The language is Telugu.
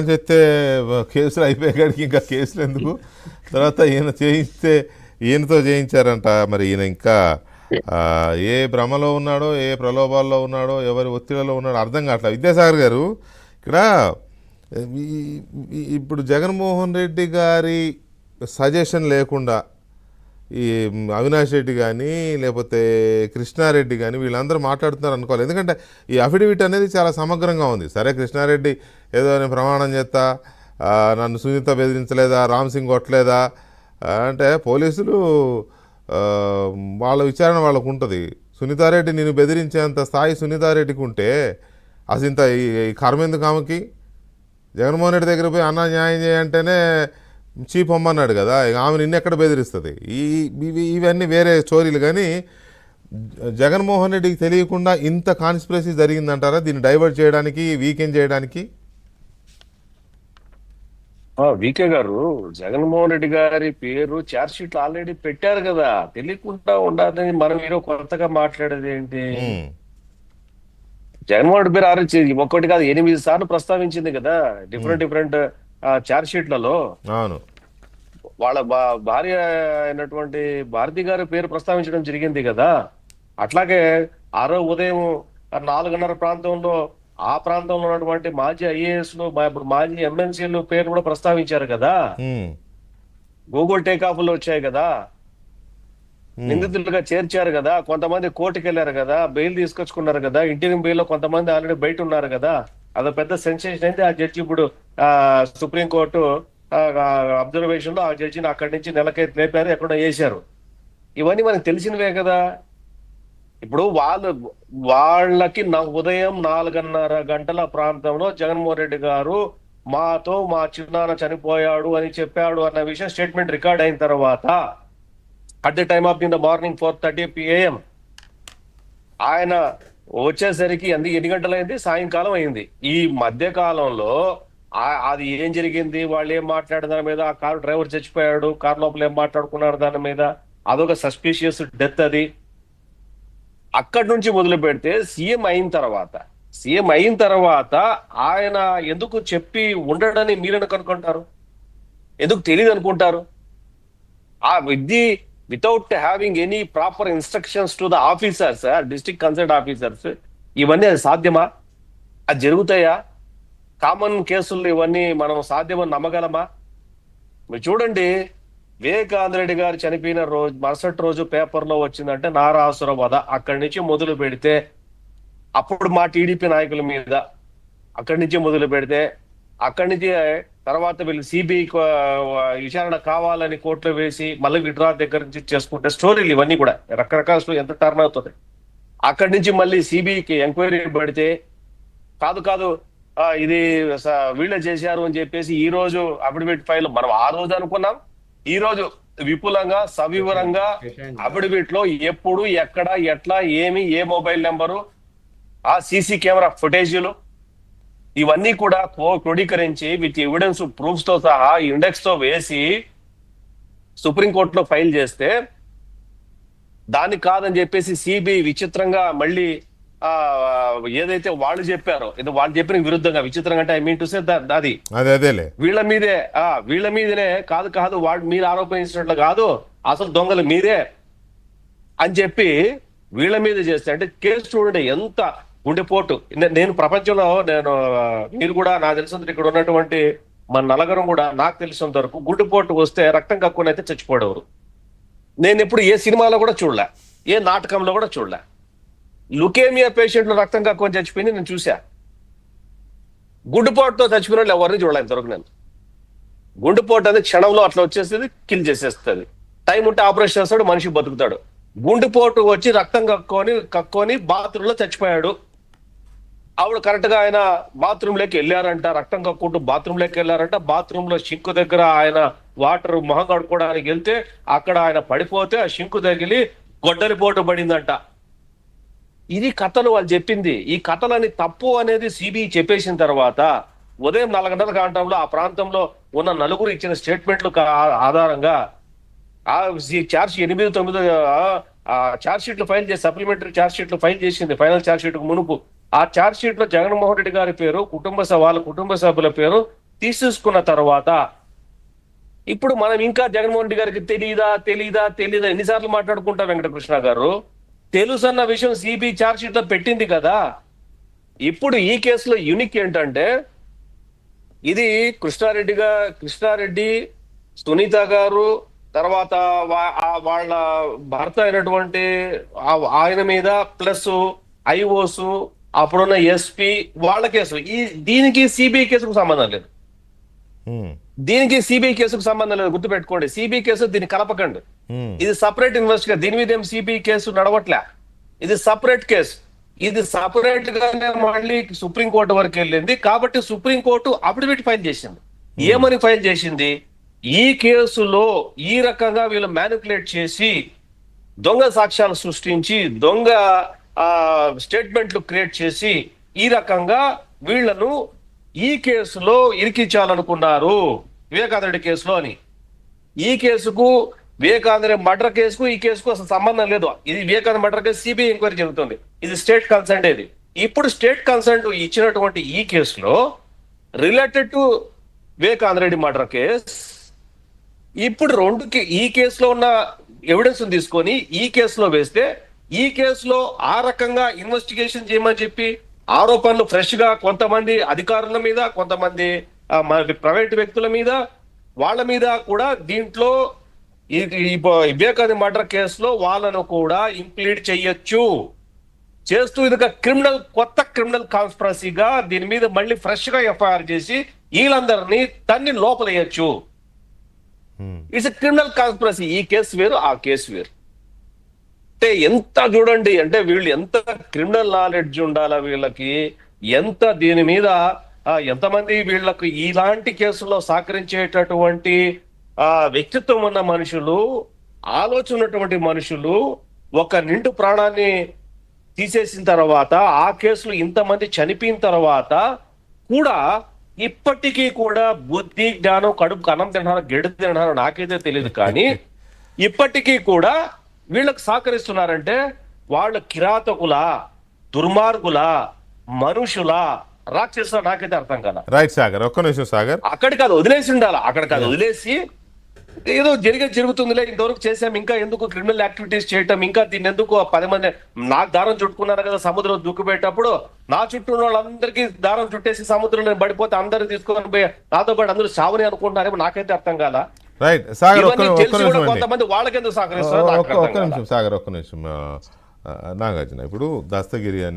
చెప్తే కేసులు అయిపోయాడికి ఇంకా కేసులు ఎందుకు, తర్వాత ఈయన చేయిస్తే ఈయనతో చేయించారంట. మరి ఈయన ఇంకా ఏ భ్రమలో ఉన్నాడో, ఏ ప్రలోభాల్లో ఉన్నాడో, ఎవరి ఒత్తిడిలో ఉన్నాడో అర్థం కావట్లేదు. విద్యాసాగర్ గారు, ఇక్కడ ఇప్పుడు జగన్మోహన్ రెడ్డి గారి సజెషన్ లేకుండా ఈ అవినాష్ రెడ్డి కానీ లేకపోతే కృష్ణారెడ్డి కానీ వీళ్ళందరూ మాట్లాడుతున్నారు అనుకోవాలి. ఎందుకంటే ఈ అఫిడవిట్ అనేది చాలా సమగ్రంగా ఉంది. సరే, కృష్ణారెడ్డి ఏదో నేను ప్రమాణం చేస్తా, నన్ను సునీత బెదిరించలేదా, రామ్ సింగ్ కొట్టలేదా అంటే పోలీసులు వాళ్ళ విచారణ వాళ్ళకు ఉంటుంది. సునీతారెడ్డి నేను బెదిరించేంత స్థాయి సునీతారెడ్డికి ఉంటే అసలు ఇంత ఈ కర్మ ఎందుకు ఆమెకి? జగన్మోహన్ రెడ్డి దగ్గర పోయి అన్న న్యాయం చేయంటేనే చీప్ అమ్మన్నాడు కదా, ఇక ఆమె నిన్నెక్కడ బెదిరిస్తుంది? ఇవన్నీ వేరే స్టోరీలు. కానీ జగన్మోహన్ రెడ్డికి తెలియకుండా ఇంత కాన్స్పిరసీ జరిగిందంటారా దీన్ని డైవర్ట్ చేయడానికి, వీకెండ్ చేయడానికి? వికే గారు, జగన్మోహన్ రెడ్డి గారి పేరు ఛార్జ్ షీట్లు ఆల్రెడీ పెట్టారు కదా, తెలియకుండా ఉండాలని మనం మీరు కొత్తగా మాట్లాడేది ఏంటి? జగన్మోహన్ రెడ్డి పేరు ఆలోచి ఒక్కటి కాదు 8 సార్లు ప్రస్తావించింది కదా డిఫరెంట్ ఛార్జ్ షీట్లలో. అవును, వాళ్ళ భార్య అయినటువంటి భారతి గారి పేరు ప్రస్తావించడం జరిగింది కదా. అట్లాగే ఆరో ఉదయం 4:30 ప్రాంతంలో ఆ ప్రాంతంలో ఉన్నటువంటి మాజీ ఐఏఎస్లు, ఇప్పుడు మాజీ ఎమ్మెల్సీలు పేరు కూడా ప్రస్తావించారు కదా. గూగుల్ టేకాఫ్లు వచ్చాయి కదా, నిందితులుగా చేర్చారు కదా, కొంతమంది కోర్టుకు వెళ్ళారు కదా, బెయిల్ తీసుకొచ్చుకున్నారు కదా, ఇంటీరియం బెయిల్ లో కొంతమంది ఆల్రెడీ బయట ఉన్నారు కదా. అదో పెద్ద సెన్సేషన్ అయితే ఆ జడ్జి ఇప్పుడు సుప్రీంకోర్టు అబ్జర్వేషన్ లో ఆ జడ్జిని అక్కడి నుంచి నెలకైతే లేపారు, ఎక్కడో వేశారు. ఇవన్నీ మనకు తెలిసినవే కదా. ఇప్పుడు వాళ్ళకి ఉదయం 4:30 గంటల ప్రాంతంలో జగన్మోహన్ రెడ్డి గారు మాతో మా చిన్నాన్న చనిపోయాడు అని చెప్పాడు అన్న విషయం స్టేట్మెంట్ రికార్డ్ అయిన తర్వాత at the time of the morning 4:30 PM ఆయన వచ్చేసరికి ఎన్ని గంటలైంది? సాయంకాలం అయింది. ఈ మధ్య కాలంలో అది ఏం జరిగింది, వాళ్ళు ఏం మాట్లాడిన దాని మీద, ఆ కారు డ్రైవర్ చచ్చిపోయాడు, కారు లోపల ఏం మాట్లాడుకున్నారు దాని మీద, అదొక సస్పీషియస్ డెత్. అది అక్కడి నుంచి మొదలు పెడితే సీఎం అయిన తర్వాత ఆయన ఎందుకు చెప్పి ఉండడని మీరెందుకు అనుకుంటారు? ఎందుకు తెలియదు అనుకుంటారు? Without having any proper instructions to the officers, district concern officers, ఇవన్నీ అది సాధ్యమా? అది జరుగుతాయా? కామన్ కేసుల్లో ఇవన్నీ మనం సాధ్యమని నమ్మగలమా? మీరు చూడండి, వివేకానంద రెడ్డి గారు చనిపోయిన రోజు మరుసటి రోజు పేపర్లో వచ్చిందంటే నారాసుర వధ. అక్కడి నుంచి మొదలు పెడితే అప్పుడు మా టీడీపీ నాయకుల మీద అక్కడి నుంచి మొదలు పెడితే అక్కడి నుంచి తర్వాత వీళ్ళు సిబిఐ విచారణ కావాలని కోర్టులో వేసి మళ్ళీ విడ్రా దగ్గర నుంచి చేసుకుంటే స్టోరీలు ఇవన్నీ కూడా రకరకాల స్టోరీ ఎంత టర్న్ అవుతుంది. అక్కడి నుంచి మళ్ళీ సిబిఐకి ఎంక్వైరీ పెడితే కాదు ఇది వీళ్ళే చేశారు అని చెప్పేసి ఈ రోజు అఫిడవిట్ ఫైల్ మనం ఆ రోజు అనుకున్నాం, ఈ రోజు విపులంగా సవివరంగా అఫిడవిట్ లో ఎప్పుడు ఎక్కడ ఎట్లా ఏమి ఏ మొబైల్ నెంబరు ఆ సీసీ కెమెరా ఫుటేజీలు ఇవన్నీ కూడా క్రోడీకరించి విత్ ఎవిడెన్స్ ప్రూఫ్స్ తో సహా ఇండెక్స్ తో వేసి సుప్రీంకోర్టులో ఫైల్ చేస్తే దానికి కాదని చెప్పేసి సిబిఐ విచిత్రంగా మళ్ళీ ఏదైతే వాళ్ళు చెప్పారో ఇది వాళ్ళు చెప్పిన విరుద్ధంగా విచిత్రంగా అంటే ఐ మీన్ టు సే అది వీళ్ళ మీదనే కాదు వాళ్ళు మీరు ఆరోపించినట్లు కాదు, అసలు దొంగలు మీరే అని చెప్పి వీళ్ళ మీద చేస్తే అంటే కేసు చూడండి ఎంత గుండెపోటు. నేను ప్రపంచంలో మీరు కూడా నాకు తెలిసినంత ఇక్కడ ఉన్నటువంటి మన నలుగురం కూడా నాకు తెలిసినంత వరకు గుండెపోటు వస్తే రక్తం కక్కుని అయితే చచ్చిపోడేవారు. నేను ఎప్పుడు ఏ సినిమాలో కూడా చూడలే, ఏ నాటకంలో కూడా చూడలే. లుకేమియా పేషెంట్లు రక్తం కక్కుని చచ్చిపోయింది నేను చూసా. గుండెపోటుతో చచ్చిపోయిన వాళ్ళు ఎవరిని చూడలే ఇంతవరకు నేను. గుండెపోటు అనేది క్షణంలో అట్లా వచ్చేస్తుంది, కిల్ చేసేస్తుంది. టైం ఉంటే ఆపరేషన్ చేస్తాడు, మనిషి బతుకుతాడు. గుండెపోటు వచ్చి రక్తం కక్కుని బాత్రూంలో చచ్చిపోయాడు. ఆవిడ కరెక్ట్ గా ఆయన బాత్రూంలోకి వెళ్ళారంట, రక్తం కక్కుంటూ బాత్రూంలోకి వెళ్ళారంట. బాత్రూమ్ లో షింకు దగ్గర ఆయన వాటర్ మొహం కడుక్కోవడానికి వెళ్తే అక్కడ ఆయన పడిపోతే ఆ షింకు తగిలి గొడ్డలిపోటు పడిందంట. ఇది కథలు వాళ్ళు చెప్పింది. ఈ కథలని తప్పు అనేది సిబిఐ చెప్పేసిన తర్వాత ఉదయం 4 గంటల కాంటంలో ఆ ప్రాంతంలో ఉన్న నలుగురు ఇచ్చిన స్టేట్మెంట్లు ఆధారంగా ఆ ఛార్జ్ 8-9 ఛార్జ్ షీట్లు ఫైల్ చేసి సప్లిమెంటరీ ఛార్జ్ షీట్లు ఫైల్ చేసింది. ఫైనల్ ఛార్జ్ షీట్ కు మునుపు ఆ ఛార్జ్ షీట్ లో జగన్మోహన్ రెడ్డి గారి పేరు, వాళ్ళ కుటుంబ సభ్యుల పేరు, తీసేసుకున్న తర్వాత ఇప్పుడు మనం ఇంకా జగన్మోహన్ రెడ్డి గారికి తెలీదా ఎన్నిసార్లు మాట్లాడుకుంటాం వెంకటకృష్ణ గారు? తెలుసన్న విషయం సిబిఐ ఛార్జ్ షీట్ లో పెట్టింది కదా. ఇప్పుడు ఈ కేసులో యూనిక్ ఏంటంటే ఇది కృష్ణారెడ్డి, సునీత గారు, తర్వాత వాళ్ళ భర్త అయినటువంటి ఆయన మీద ప్లస్ ఐఓస్, అప్పుడున్న ఎస్పీ వాళ్ళ కేసు. దీనికి సిబిఐ కేసుకు సంబంధం లేదు. దీనికి సిబిఐ కేసుకు సంబంధం లేదు, గుర్తుపెట్టుకోండి. సిబిఐ కేసు దీన్ని కలపకండి. ఇది సపరేట్ ఇన్వెస్టిగేషన్. దీని మీద ఏం సిబిఐ కేసు నడవట్లే. ఇది సపరేట్ కేసు. ఇది సపరేట్ గానే మళ్ళీ సుప్రీంకోర్టు వరకు వెళ్ళింది. కాబట్టి సుప్రీంకోర్టు అఫిడవిట్ ఫైల్ చేసింది. ఏమని ఫైల్ చేసింది? ఈ కేసులో ఈ రకంగా వీళ్ళు మ్యానిపులేట్ చేసి దొంగ సాక్ష్యాలు సృష్టించి దొంగ స్టేట్మెంట్లు క్రియేట్ చేసి ఈ రకంగా వీళ్లను ఈ కేసులో ఇరికించాలనుకున్నారు, వివేకానంద కేసులో అని. ఈ కేసుకు, వివేకానంద మర్డర్ కేసుకు ఈ కేసుకు అసలు సంబంధం లేదు. ఇది Vivekananda murder case CBI enquiry జరుగుతుంది. ఇది స్టేట్ కన్సర్న్. ఇది ఇప్పుడు స్టేట్ కన్సర్న్ ఇచ్చినటువంటి ఈ కేసులో related to Vivekananda Reddy murder case, ఇప్పుడు ఈ కేసులో ఉన్న ఎవిడెన్స్ తీసుకొని ఈ కేసులో వేస్తే, ఈ కేసులో ఆ రకంగా ఇన్వెస్టిగేషన్ చేయమని చెప్పి ఆరోపణలు ఫ్రెష్ గా కొంతమంది అధికారుల మీద, కొంతమంది ప్రైవేట్ వ్యక్తుల మీద, వాళ్ళ మీద కూడా దీంట్లో ఈ వివేకానంద మర్డర్ కేసులో వాళ్ళను కూడా ఇంప్లీడ్ చెయ్యొచ్చు. చేస్తూ ఇది కొత్త క్రిమినల్ కాన్స్పిరసీగా దీని మీద మళ్ళీ ఫ్రెష్ గా ఎఫ్ఐఆర్ చేసి వీళ్ళందరినీ తన్ని లోపలేయచ్చు. It's criminal conspiracy. ఈ కేసు వేరు, ఆ కేసు వేరు. అంటే ఎంత చూడండి, అంటే వీళ్ళు ఎంత క్రిమినల్ నాలెడ్జ్ ఉండాలా వీళ్ళకి, ఎంత దీని మీద ఎంతమంది వీళ్ళకు ఇలాంటి కేసుల్లో సహకరించేటటువంటి వ్యక్తిత్వం ఉన్న మనుషులు, ఆలోచన ఉన్నటువంటి మనుషులు ఒక నిండు ప్రాణాన్ని తీసేసిన తర్వాత, ఆ కేసులో ఇంతమంది చనిపోయిన తర్వాత కూడా ఇప్పటికీ కూడా బుద్ధి జ్ఞానం, కడుపు అన్నం తింటున్నారో గెడు తింటున్నారో నాకైతే తెలియదు, కానీ ఇప్పటికీ కూడా వీళ్ళకి సహకరిస్తున్నారంటే వాళ్ళ కిరాతకుల, దుర్మార్గుల, మనుషుల, రాక్షసుల నాకైతే అర్థం కదా. రైట్ సాగర్, ఒక్క నిమిషం సాగర్. అక్కడి కాదు వదిలేసి ఉండాలి. అక్కడ కాదు వదిలేసి ఏదో జరుగుతుందిలే, ఇంతవరకు చేసాం, ఇంకా ఎందుకు క్రిమినల్ యాక్టివిటీస్ చేయటం, ఇంకా దీన్ని ఎందుకు 10 మంది నాకు దారం చుట్టుకున్నారు కదా సముద్రం దుక్కుపోయేటప్పుడు, నా చుట్టూ ఉన్న వాళ్ళందరికీ దారం చుట్టేసి సముద్రంలో పడిపోతే అందరు తీసుకొని పోయి నాతో పాటు అందరూ చావని అనుకుంటున్నారేమో నాకైతే అర్థం కాల. రైట్ సాగర్, కొంతమంది వాళ్ళకెందుకు సహకరిస్తారు? ఒక్క నిమిషం సాగర్, ఒక్క నిమిషం. నాగార్జున, ఇప్పుడు దస్తగిరి అనే